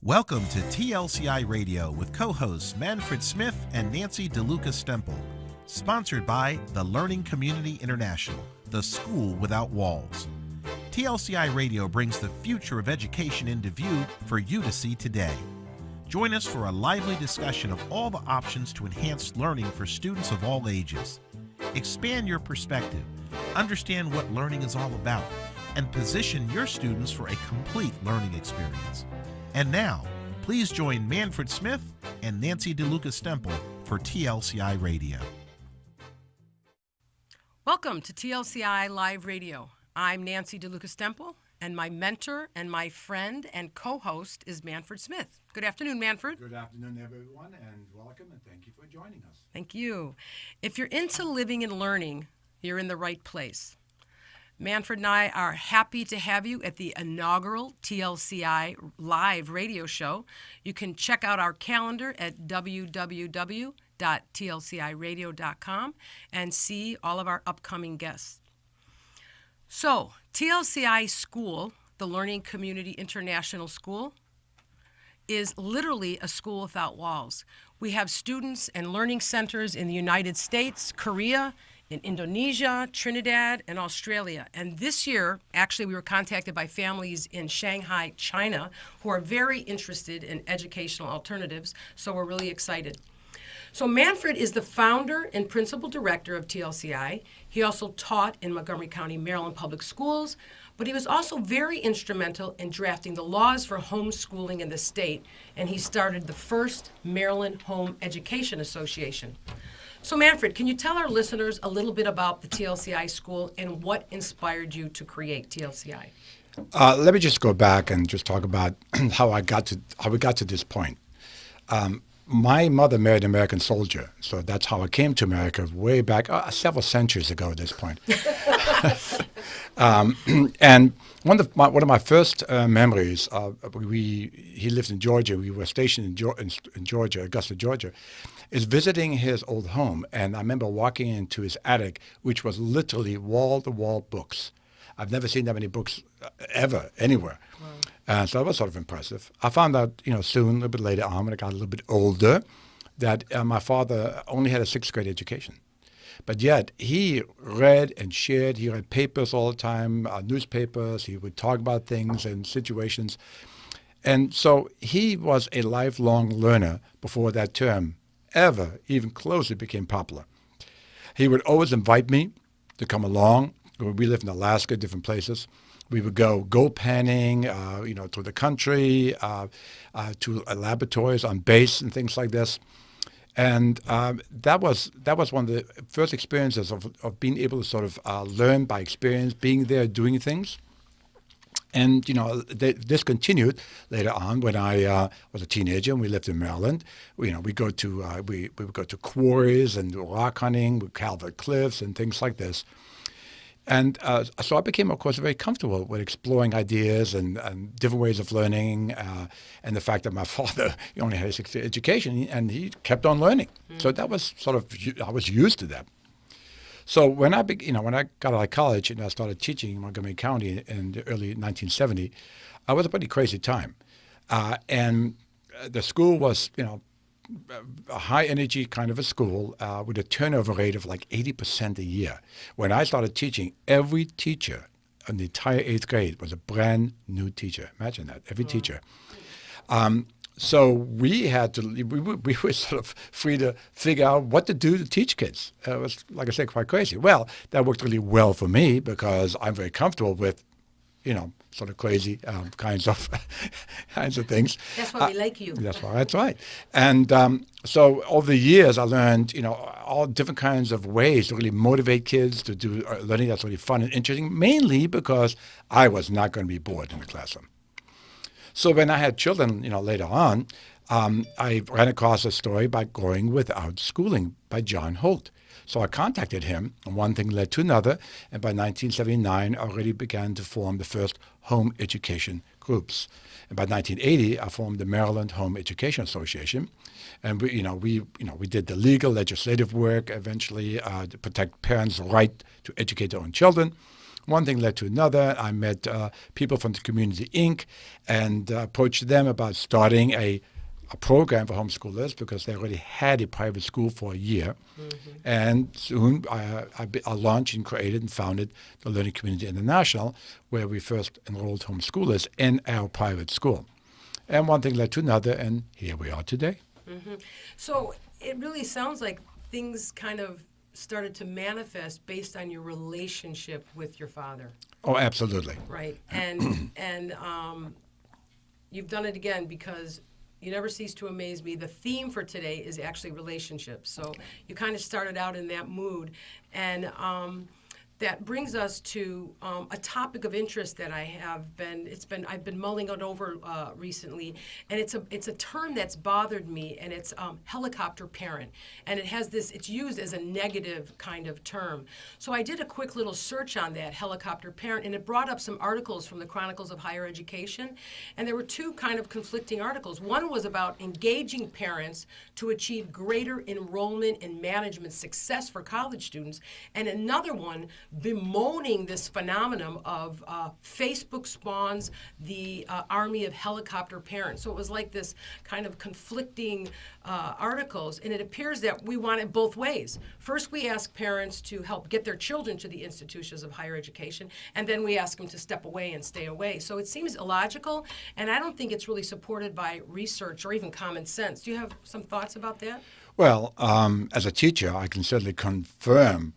Welcome to TLCI Radio with co-hosts Manfred Smith and Nancy DeLuca Stempel. Sponsored by the Learning Community International, the school without walls. TLCI Radio brings the future of education into view for you to see today. Join us for a lively discussion of all the options to enhance learning for students of all ages. Expand your perspective, understand what learning is all about, and position your students for a complete learning experience. And now, please join Manfred Smith and Nancy DeLuca Stempel for TLCI Radio. Welcome to TLCI Live Radio. I'm Nancy DeLuca Stempel, and my mentor and my friend and co-host is Manfred Smith. Good afternoon, Manfred. Good afternoon, everyone, and welcome, and thank you for joining us. Thank you. If you're into living and learning, you're in the right place. Manfred and I are happy to have you at the inaugural TLCI Live Radio Show. You can check out our calendar at www.tlciradio.com and see all of our upcoming guests. So, TLCI School, the Learning Community International School, is literally a school without walls. We have students and learning centers in the United States, Korea, in Indonesia, Trinidad, and Australia. And this year, actually, we were contacted by families in Shanghai, China, who are very interested in educational alternatives, so we're really excited. So Manfred is the founder and principal director of TLCI. He also taught in Montgomery County, Maryland Public Schools, but he was also very instrumental in drafting the laws for homeschooling in the state, and he started the first Maryland Home Education Association. So Manfred, can you tell our listeners a little bit about the TLCI school and what inspired you to create TLCI? Let me just go back and just talk about how we got to this point. My mother married an American soldier, so that's how I came to America way back several centuries ago at this point. And one of my first memories, he lived in Georgia. We were stationed in Georgia, Augusta, Georgia, is visiting his old home. And I remember walking into his attic, which was literally wall-to-wall books. I've never seen that many books ever, anywhere. Wow. So that was sort of impressive. I found out, soon, a little bit later on, when I got a little bit older, that my father only had a sixth grade education. But yet, he read and shared. He read papers all the time, newspapers. He would talk about things and situations. And so he was a lifelong learner before that term ever even closely became popular. He would always invite me to come along. We lived in Alaska, different places. We would go gold panning, to the country, to laboratories on base and things like this. And that was one of the first experiences of being able to sort of learn by experience, being there, doing things. And, this continued later on when I was a teenager and we lived in Maryland. We would go to quarries and rock hunting with Calvert Cliffs and things like this. And so I became, of course, very comfortable with exploring ideas and different ways of learning, and the fact that my father only had a sixth-grade education and he kept on learning. So that was I was used to that. So when I got out of college and I started teaching in Montgomery County in the early 1970, it was a pretty crazy time, and the school was a high energy kind of a school with a turnover rate of like 80% a year. When I started teaching, every teacher in the entire eighth grade was a brand new teacher. Imagine that, every teacher. So we had to, we were sort of free to figure out what to do to teach kids. It was, like I said, quite crazy. Well, that worked really well for me because I'm very comfortable with, sort of crazy kinds of things. That's why we like you. That's right. And so over the years, I learned, all different kinds of ways to really motivate kids to do learning that's really fun and interesting, mainly because I was not going to be bored in the classroom. So when I had children, later on, I ran across a story by Growing Without Schooling by John Holt. So I contacted him, and one thing led to another, and by 1979, I already began to form the first home education groups. And by 1980, I formed the Maryland Home Education Association, and we did the legal, legislative work eventually to protect parents' right to educate their own children. one thing led to another. I met people from the Community Inc. and approached them about starting a program for homeschoolers because they already had a private school for a year. And soon I launched and created and founded the Learning Community International, where we first enrolled homeschoolers in our private school. And one thing led to another, and here we are today. So it really sounds like things kind of started to manifest based on your relationship with your father. Oh, absolutely. Right. And you've done it again because you never cease to amaze me. The theme for today is actually relationships. So you kind of started out in that mood. And that brings us to a topic of interest that I've been mulling it over recently, and it's a term that's bothered me, and it's helicopter parent, and it's used as a negative kind of term. So I did a quick little search on that helicopter parent, and it brought up some articles from the Chronicles of Higher Education, and there were two kind of conflicting articles. One was about engaging parents to achieve greater enrollment and management success for college students, and another one bemoaning this phenomenon of Facebook spawns the army of helicopter parents. So it was like this kind of conflicting articles, and it appears that we want it both ways. First, we ask parents to help get their children to the institutions of higher education, and then we ask them to step away and stay away. So it seems illogical, and I don't think it's really supported by research or even common sense. Do you have some thoughts about that? Well, as a teacher, I can certainly confirm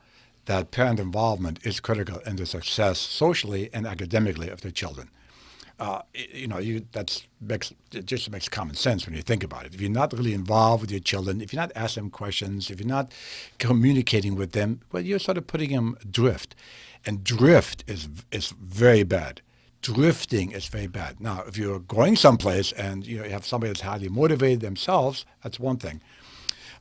that parent involvement is critical in the success socially and academically of their children. It just makes common sense when you think about it. If you're not really involved with your children, if you're not asking them questions, if you're not communicating with them, well, you're sort of putting them adrift. And drift is very bad. Drifting is very bad. Now, if you're going someplace and you have somebody that's highly motivated themselves, that's one thing.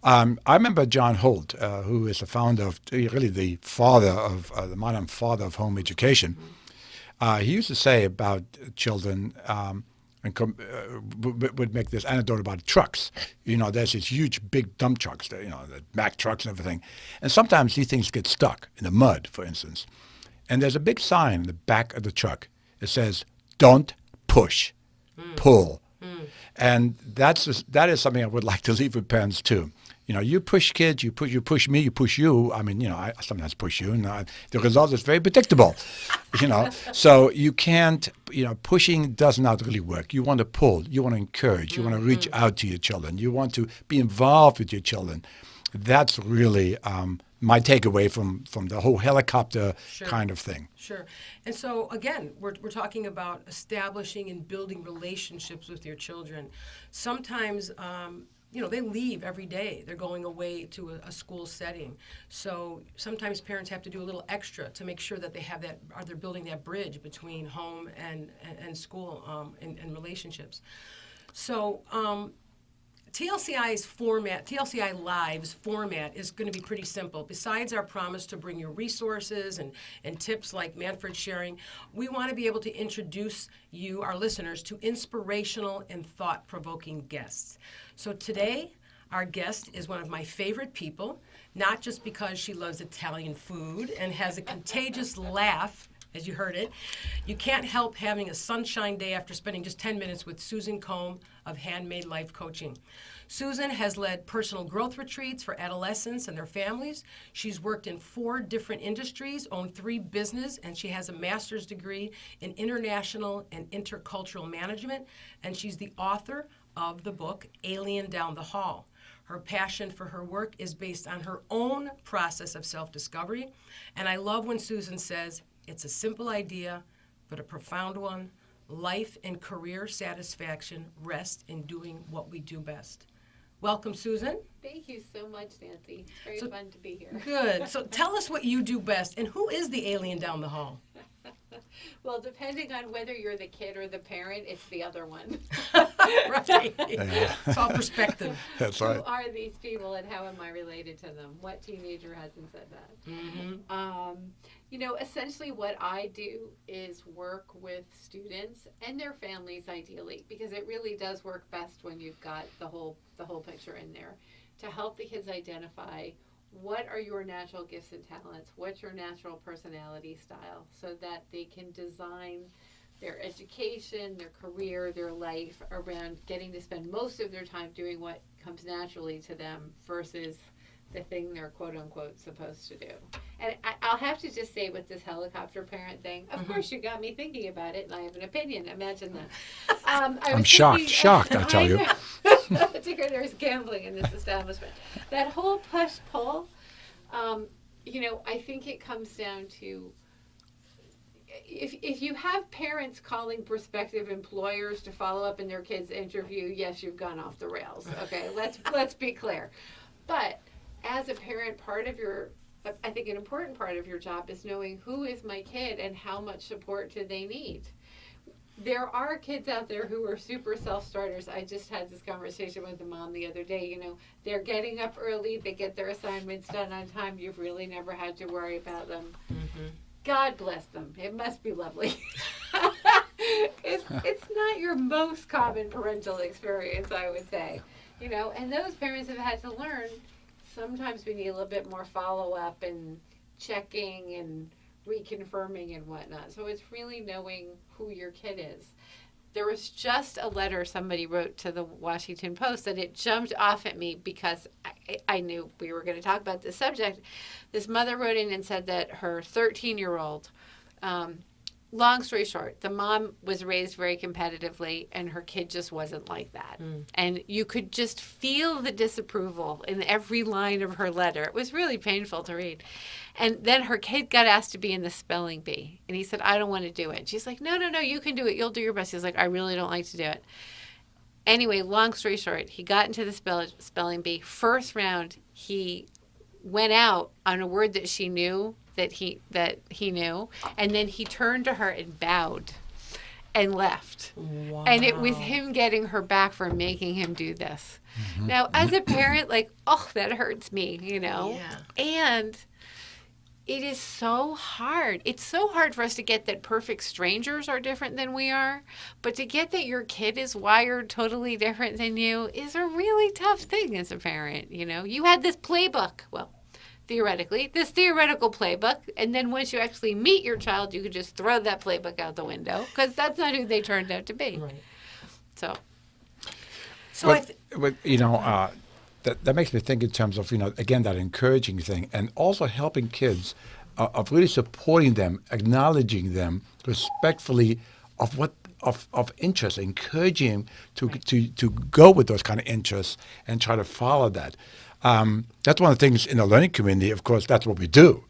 I remember John Holt, who is the founder of, really the father of, the modern father of home education. He used to say about children, would make this anecdote about trucks. There's these huge, big dump trucks, the Mack trucks and everything. And sometimes these things get stuck in the mud, for instance. And there's a big sign in the back of the truck. It says, "Don't push, pull." And that is something I would like to leave with parents too. You push kids, you push me, you push you. I mean, I sometimes push you, and the result is very predictable. So you can't. Pushing does not really work. You want to pull, you want to encourage, you want to reach out to your children, you want to be involved with your children. That's really my takeaway from the whole helicopter kind of thing. Sure. And so, again, we're talking about establishing and building relationships with your children. Sometimes, they leave every day. They're going away to a school setting. So sometimes parents have to do a little extra to make sure that they're building that bridge between home and school and relationships. So TLCI Live's format is going to be pretty simple. Besides our promise to bring you resources and tips like Manfred sharing, we want to be able to introduce you, our listeners, to inspirational and thought-provoking guests. So today, our guest is one of my favorite people, not just because she loves Italian food and has a contagious laugh, as you heard it. You can't help having a sunshine day after spending just 10 minutes with Susan Combe of Handmade Life Coaching. Susan has led personal growth retreats for adolescents and their families. She's worked in 4 different industries, owned 3 businesses, and she has a master's degree in international and intercultural management, and she's the author of the book Alien Down the Hall. Her passion for her work is based on her own process of self-discovery, and I love when Susan says, "It's a simple idea, but a profound one. Life and career satisfaction rest in doing what we do best." Welcome, Susan. Thank you so much, Nancy. It's very fun to be here. Good. So tell us what you do best, and who is the alien down the hall? Well, depending on whether you're the kid or the parent, it's the other one. Right. Yeah. It's all perspective. That's right. Who are these people and how am I related to them? What teenager hasn't said that? Mm-hmm. Essentially what I do is work with students and their families ideally, because it really does work best when you've got the whole picture in there, to help the kids identify what are your natural gifts and talents? What's your natural personality style? So that they can design their education, their career, their life around getting to spend most of their time doing what comes naturally to them versus the thing they're quote unquote supposed to do. And I'll have to just say with this helicopter parent thing, of course you got me thinking about it and I have an opinion. Imagine that. I'm shocked, I tell you. Particularly there's gambling in this establishment. That whole push-pull, I think it comes down to if you have parents calling prospective employers to follow up in their kids' interview, yes, you've gone off the rails. Okay, let's be clear. But as a parent, I think an important part of your job is knowing who is my kid and how much support do they need. There are kids out there who are super self-starters. I just had this conversation with a mom the other day. They're getting up early. They get their assignments done on time. You've really never had to worry about them. Mm-hmm. God bless them. It must be lovely. It's not your most common parental experience, I would say. And those parents have had to learn sometimes we need a little bit more follow-up and checking and reconfirming and whatnot. So it's really knowing who your kid is. There was just a letter somebody wrote to the Washington Post and it jumped off at me because I knew we were going to talk about this subject. This mother wrote in and said that her 13-year-old, long story short, the mom was raised very competitively and her kid just wasn't like that. And you could just feel the disapproval in every line of her letter. It was really painful to read. And then her kid got asked to be in the spelling bee. And he said, I don't want to do it. She's like, no, you can do it. You'll do your best. He's like, I really don't like to do it. Anyway, long story short, he got into the spelling bee. First round, he went out on a word that she knew that he knew, and then he turned to her and bowed and left. Wow. And it was him getting her back for making him do this. Mm-hmm. Now, as a parent, that hurts me, Yeah. And it is so hard. It's so hard for us to get that perfect strangers are different than we are, but to get that your kid is wired totally different than you is a really tough thing as a parent, You had this playbook. Well, theoretically, this theoretical playbook, and then once you actually meet your child, you could just throw that playbook out the window because that's not who they turned out to be. Right. That makes me think in terms of, again, that encouraging thing and also helping kids of really supporting them, acknowledging them respectfully of interest, encouraging them to go with those kind of interests and try to follow that. That's one of the things in the learning community, of course, that's what we do.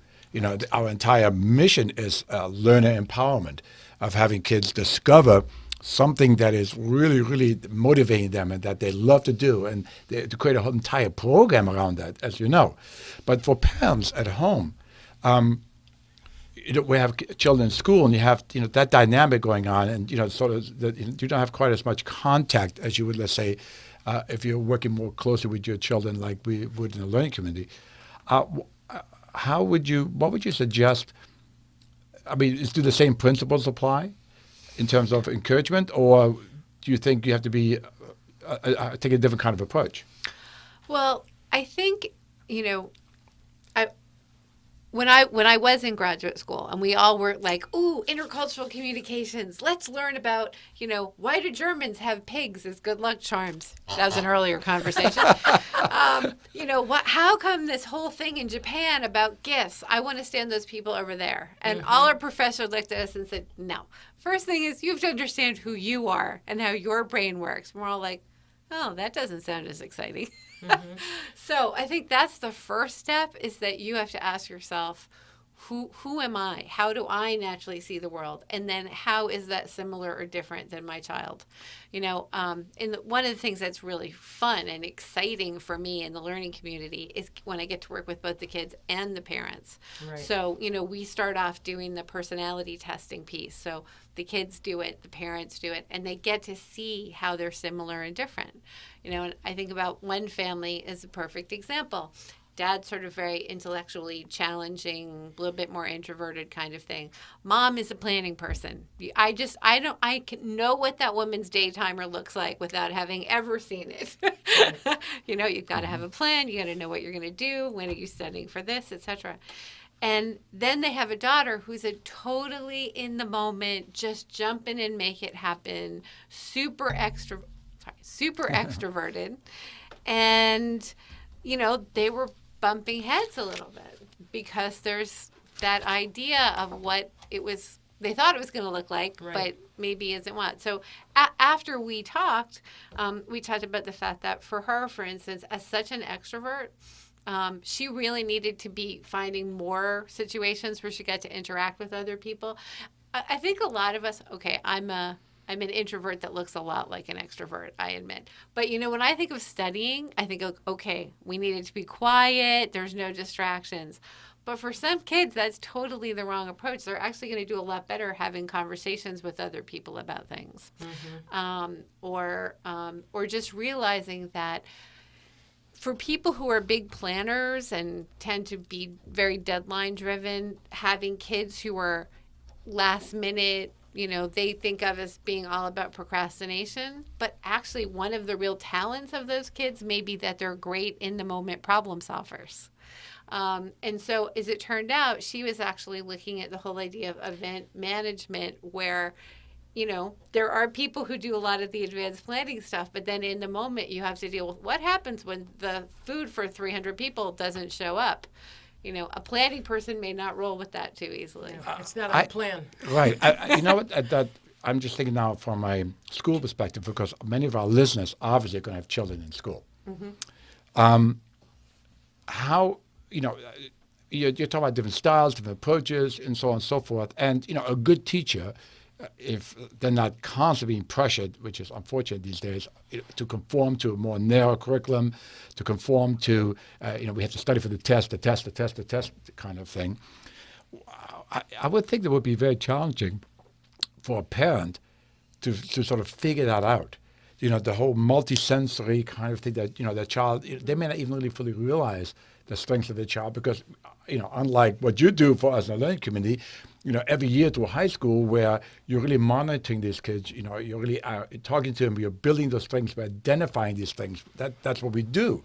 Our entire mission is learner empowerment, of having kids discover something that is really, really motivating them and that they love to do, and to create a whole entire program around that, as you know. But for parents at home, we have children in school, and you have that dynamic going on, and you don't have quite as much contact as you would, let's say, if you're working more closely with your children, like we would in the learning community. What would you suggest? I mean, do the same principles apply in terms of encouragement, or do you think you have to be take a different kind of approach? Well, I think when I was in graduate school and we all were like, ooh, intercultural communications, let's learn about why do Germans have pigs as good luck charms? That was an earlier conversation. How come this whole thing in Japan about gifts? I want to stand those people over there. And all our professors looked at us and said, no. First thing is you have to understand who you are and how your brain works. And we're all like, oh, that doesn't sound as exciting. Mm-hmm. So I think that's the first step, is that you have to ask yourself, who am I? How do I naturally see the world? And then how is that similar or different than my child? And one of the things that's really fun and exciting for me in the learning community is when I get to work with both the kids and the parents. Right. So, we start off doing the personality testing piece. So the kids do it, the parents do it, and they get to see how they're similar and different. And I think about one family is a perfect example. Dad's sort of very intellectually challenging, a little bit more introverted kind of thing. Mom is a planning person. I can know what that woman's day timer looks like without having ever seen it. You've got to have a plan. You got to know what you're going to do. When are you studying for this, etc. And then they have a daughter who's a totally in the moment, just jump in and make it happen, super extroverted. And, they were bumping heads a little bit because there's that idea of what they thought it was going to look like, right, but maybe isn't what. So after we talked about the fact that for her, for instance, as such an extrovert, she really needed to be finding more situations where she got to interact with other people. I think a lot of us, I'm an introvert that looks a lot like an extrovert, I admit. But, when I think of studying, I think, we needed to be quiet. There's no distractions. But for some kids, that's totally the wrong approach. They're actually going to do a lot better having conversations with other people about things. Mm-hmm. Or just realizing that for people who are big planners and tend to be very deadline driven, having kids who are last minute, they think of as being all about procrastination, but actually one of the real talents of those kids may be that they're great in the moment problem solvers. And so as it turned out, she was actually looking at the whole idea of event management where, there are people who do a lot of the advanced planning stuff, but then in the moment you have to deal with what happens when the food for 300 people doesn't show up. A planning person may not roll with that too easily. It's not a plan. Right. You know what? I'm just thinking now from my school perspective, because many of our listeners obviously are going to have children in school. Mm-hmm. How, you're talking about different styles, different approaches, and so on and so forth. And, a good teacher, if they're not constantly being pressured, which is unfortunate these days, to conform to a more narrow curriculum, to conform to, we have to study for the test kind of thing. I would think that would be very challenging for a parent to sort of figure that out. The whole multisensory kind of thing that, the child, they may not even really fully realize the strengths of the child because, unlike what you do for us in the learning community, every year to a high school where you're really monitoring these kids, you're really talking to them, you're building those strengths, we're identifying these things. That's what we do.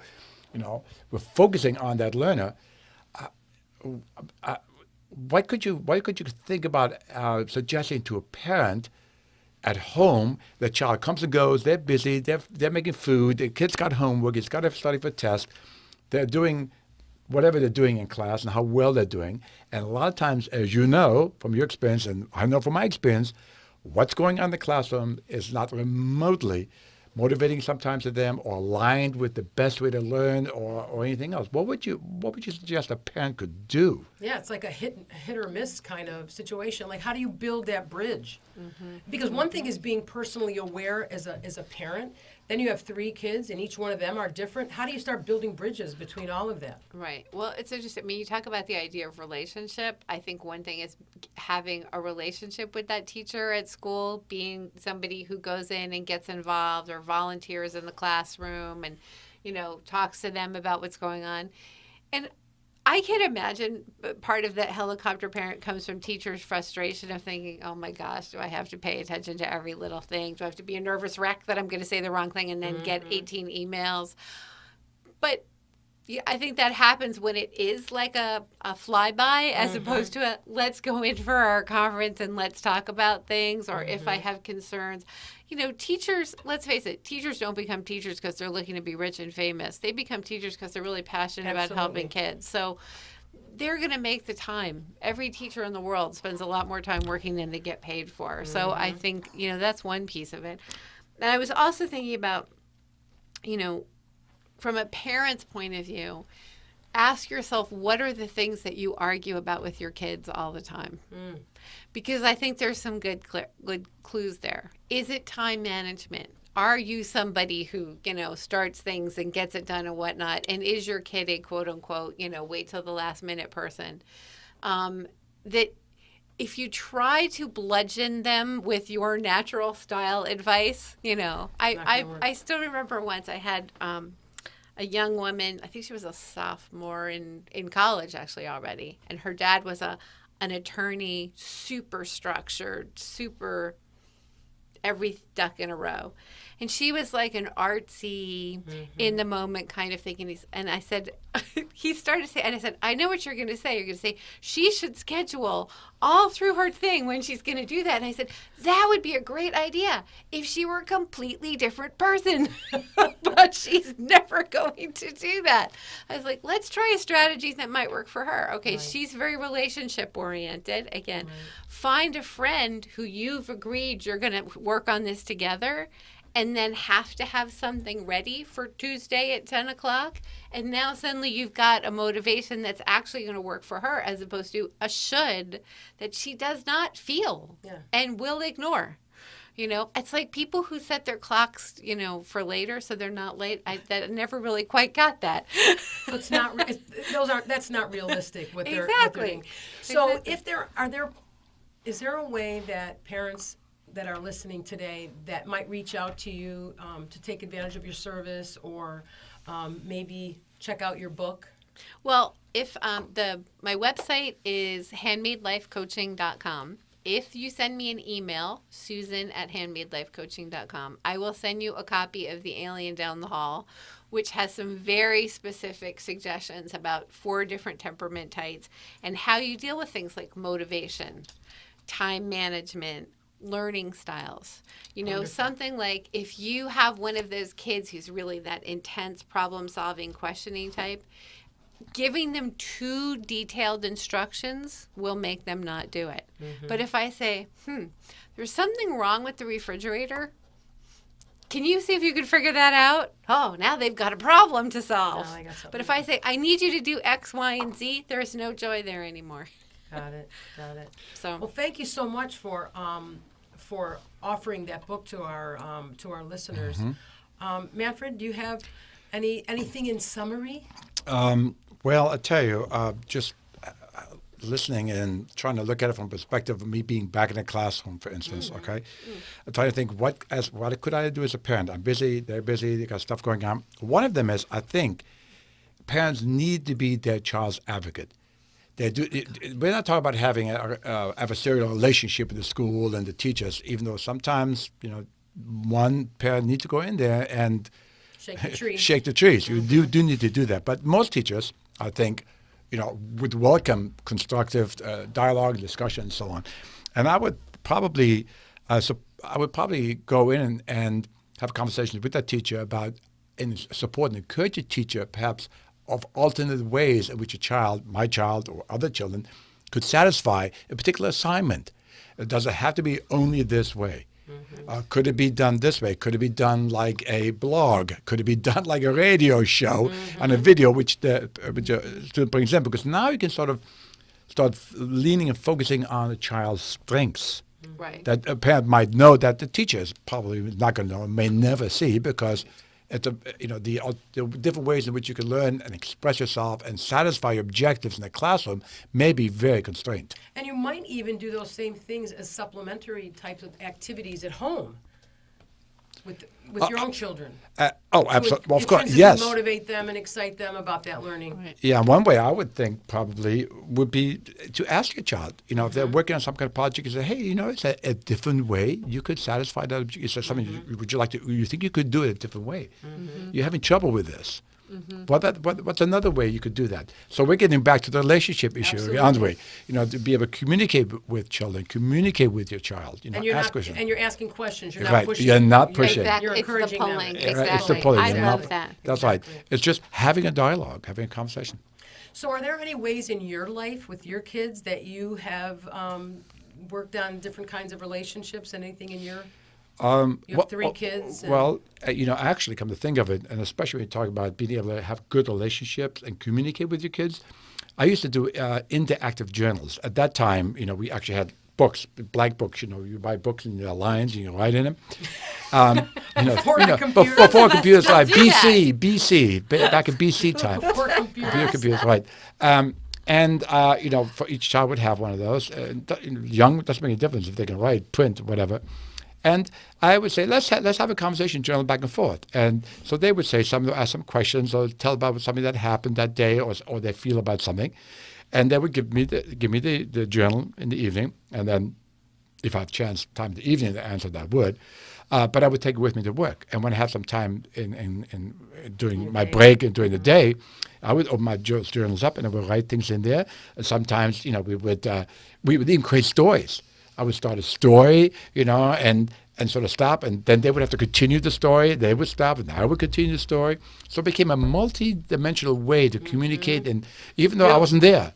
We're focusing on that learner. What could you think about suggesting to a parent at home, the child comes and goes, they're busy, they're making food, the kid's got homework, he's got to study for a test, they're doing whatever they're doing in class and how well they're doing. And a lot of times, as you know from your experience, and I know from my experience, what's going on in the classroom is not remotely motivating sometimes to them or aligned with the best way to learn or anything else. What would you suggest a parent could do? Yeah, it's like a hit or miss kind of situation. Like, how do you build that bridge? Mm-hmm. Because one thing is being personally aware as a parent. Then you have 3 kids, and each one of them are different. How do you start building bridges between all of that? Right. Well, it's interesting. I mean, you talk about the idea of relationship. I think one thing is having a relationship with that teacher at school, being somebody who goes in and gets involved or volunteers in the classroom and, talks to them about what's going on. And I can imagine part of that helicopter parent comes from teachers' frustration of thinking, oh my gosh, do I have to pay attention to every little thing? Do I have to be a nervous wreck that I'm going to say the wrong thing and then get 18 emails? But yeah, I think that happens when it is like a flyby as opposed to a let's go in for our conference and let's talk about things, or if I have concerns. Teachers, let's face it, teachers don't become teachers because they're looking to be rich and famous. They become teachers because they're really passionate about helping kids. So they're going to make the time. Every teacher in the world spends a lot more time working than they get paid for. So I think, that's one piece of it. And I was also thinking about, from a parent's point of view, ask yourself, what are the things that you argue about with your kids all the time? Because I think there's some good clues there. Is it time management? Are you somebody who, starts things and gets it done and whatnot? And is your kid a quote unquote, wait till the last minute person? That if you try to bludgeon them with your natural style advice, I still remember once I had a young woman. I think she was a sophomore in college actually already, and her dad was an attorney, super structured, super every duck in a row. And she was like an artsy, in the moment kind of thinking. And I said, he started to say, and I said, I know what you're going to say. You're going to say, she should schedule all through her thing when she's going to do that. And I said, that would be a great idea if she were a completely different person. But she's never going to do that. I was like, let's try a strategy that might work for her. Okay, right. She's very relationship oriented. Again, find a friend who you've agreed you're going to work on this together, and then have to have something ready for Tuesday at 10 o'clock. And now suddenly you've got a motivation that's actually going to work for her, as opposed to a should that she does not feel and will ignore. You know, it's like people who set their clocks, you know, for later so they're not late. I never really quite got that. So it's not, that's not realistic what they're doing. So is there a way that parents that are listening today that might reach out to you to take advantage of your service, or maybe check out your book? Well, if my website is handmadelifecoaching.com. If you send me an email, susan@handmadelifecoaching.com, I will send you a copy of The Alien Down the Hall, which has some very specific suggestions about 4 different temperament types and how you deal with things like motivation, time management, learning styles. You know, something like if you have one of those kids who's really that intense problem-solving, questioning type, giving them too detailed instructions will make them not do it. But if I say, there's something wrong with the refrigerator, can you see if you can figure that out? Oh, now they've got a problem to solve. Now I got something. But if I say, I need you to do X, Y, and Z, there's no joy there anymore. Got it. So, well, thank you so much for offering that book to our listeners. Manfred, do you have anything in summary? Well, I tell you, just listening and trying to look at it from the perspective of me being back in the classroom, for instance, okay? I'm trying to think, what could I do as a parent? I'm busy, they're busy, they got stuff going on. One of them is, I think, parents need to be their child's advocate. We're not talking about having an adversarial relationship with the school and the teachers, even though sometimes, you know, one parent needs to go in there and shake the trees. You do need to do that. But most teachers, I think, you know, would welcome constructive dialogue, discussion, and so on. And I would probably go in and have conversations with that teacher about support and encourage the teacher, perhaps, of alternate ways in which my child, or other children could satisfy a particular assignment. Does it have to be only this way? Could it be done this way? Could it be done like a blog? Could it be done like a radio show and a video which the student brings in? Because now you can sort of start leaning and focusing on the child's strengths. Right. That a parent might know that the teacher is probably not going to know and may never see, because it's the different ways in which you can learn and express yourself and satisfy your objectives in the classroom may be very constrained. And you might even do those same things as supplementary types of activities at home with your own children. Absolutely. Well, of course, yes. Motivate them and excite them about that learning. Right. Yeah, one way I would think probably would be to ask your child, you know, if they're working on some kind of project, you say, hey, you know, it's a different way you could satisfy that objective. Is there something you think you could do it a different way? You're having trouble with this. What's another way you could do that? So we're getting back to the relationship issue, aren't we? You know, to be able to communicate with children, communicate with your child. You know, ask questions. And you're asking questions. You're not right. pushing. You're not pushing. Exactly. You're encouraging it's the pulling. them. Exactly. It's the pulling. I love that. That's right. It's just having a dialogue, having a conversation. So are there any ways in your life with your kids that you have worked on different kinds of relationships? Anything in your... you have 3 kids? Well, actually, come to think of it, and especially when you talk about being able to have good relationships and communicate with your kids, I used to do interactive journals. At that time, you know, we actually had books, blank books. You know, you buy books in your lines, you can write in them. Before computers, right? BC, back in BC time. Before computers, right? For each child would have one of those. Young doesn't make a difference if they can write, print, whatever. And I would say, let's have a conversation, journal back and forth. And so they would say something, ask some questions, or tell about something that happened that day, or they feel about something. And they would give me the journal in the evening, and then if I have time in the evening to answer, I would. But I would take it with me to work. And when I had some time in during my break and during the day, I would open my journals up and I would write things in there. And sometimes, we would even create stories. I would start a story, and sort of stop, and then they would have to continue the story. They would stop, and I would continue the story. So it became a multi-dimensional way to communicate, and even though I wasn't there,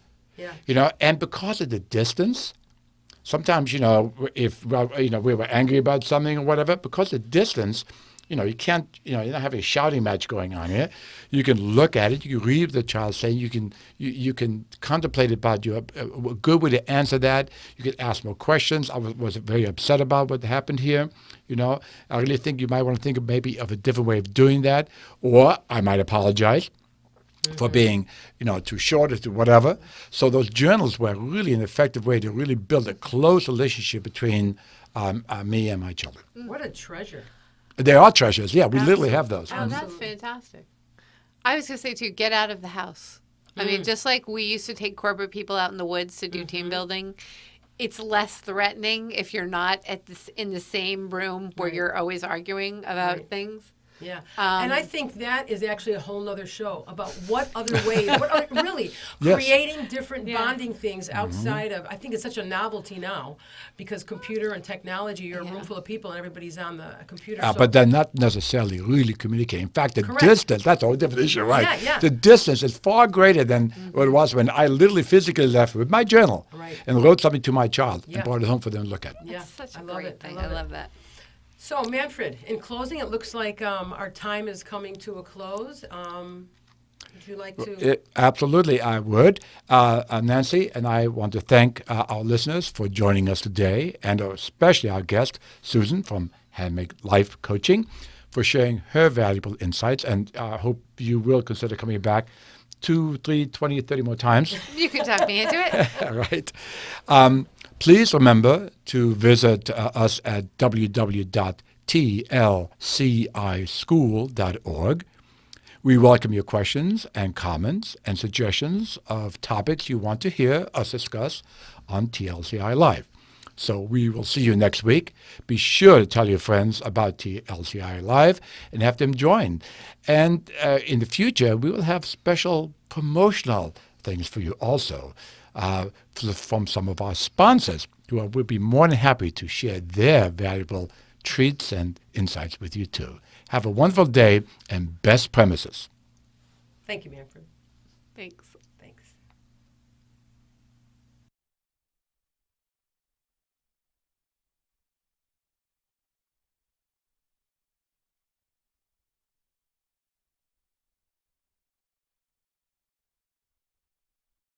and because of the distance. Sometimes, if we were angry about something or whatever, because of distance, you can't, you're not having a shouting match going on here. You can look at it, you can read the child saying, you can contemplate about a good way to answer that. You can ask more questions. I was very upset about what happened here. I really think you might want to think of maybe of a different way of doing that, or I might apologize for being, too short or too whatever. So those journals were really an effective way to really build a close relationship between me and my children. What a treasure. They are treasures. Yeah, we literally have those. Oh, that's fantastic. I was going to say, too, get out of the house. I mean, just like we used to take corporate people out in the woods to do team building, it's less threatening if you're not in the same room where you're always arguing about things. Yeah, and I think that is actually a whole nother show about what other ways, creating different bonding things outside of, I think it's such a novelty now because computer and technology, you're a room full of people and everybody's on the computer. But they're not necessarily really communicating. In fact, the distance, that's a whole different issue, right? Yeah. The distance is far greater than what it was when I literally physically left with my journal and wrote something to my child and brought it home for them to look at. Yeah, that's such a great thing. I love that. So, Manfred, in closing, it looks like our time is coming to a close. Would you like to? Absolutely, I would. Nancy and I want to thank our listeners for joining us today, and especially our guest, Susan from Handmade Life Coaching, for sharing her valuable insights. And I hope you will consider coming back 2, 3, 20, 30 more times. You can talk me into it. Right. Please remember to visit us at www.tlcischool.org. We welcome your questions and comments and suggestions of topics you want to hear us discuss on TLCI Live. So we will see you next week. Be sure to tell your friends about TLCI Live and have them join. And in the future, we will have special promotional things for you also from some of our sponsors who will be more than happy to share their valuable treats and insights with you too. Have a wonderful day and best premises. Thank you, Manfred. Thanks.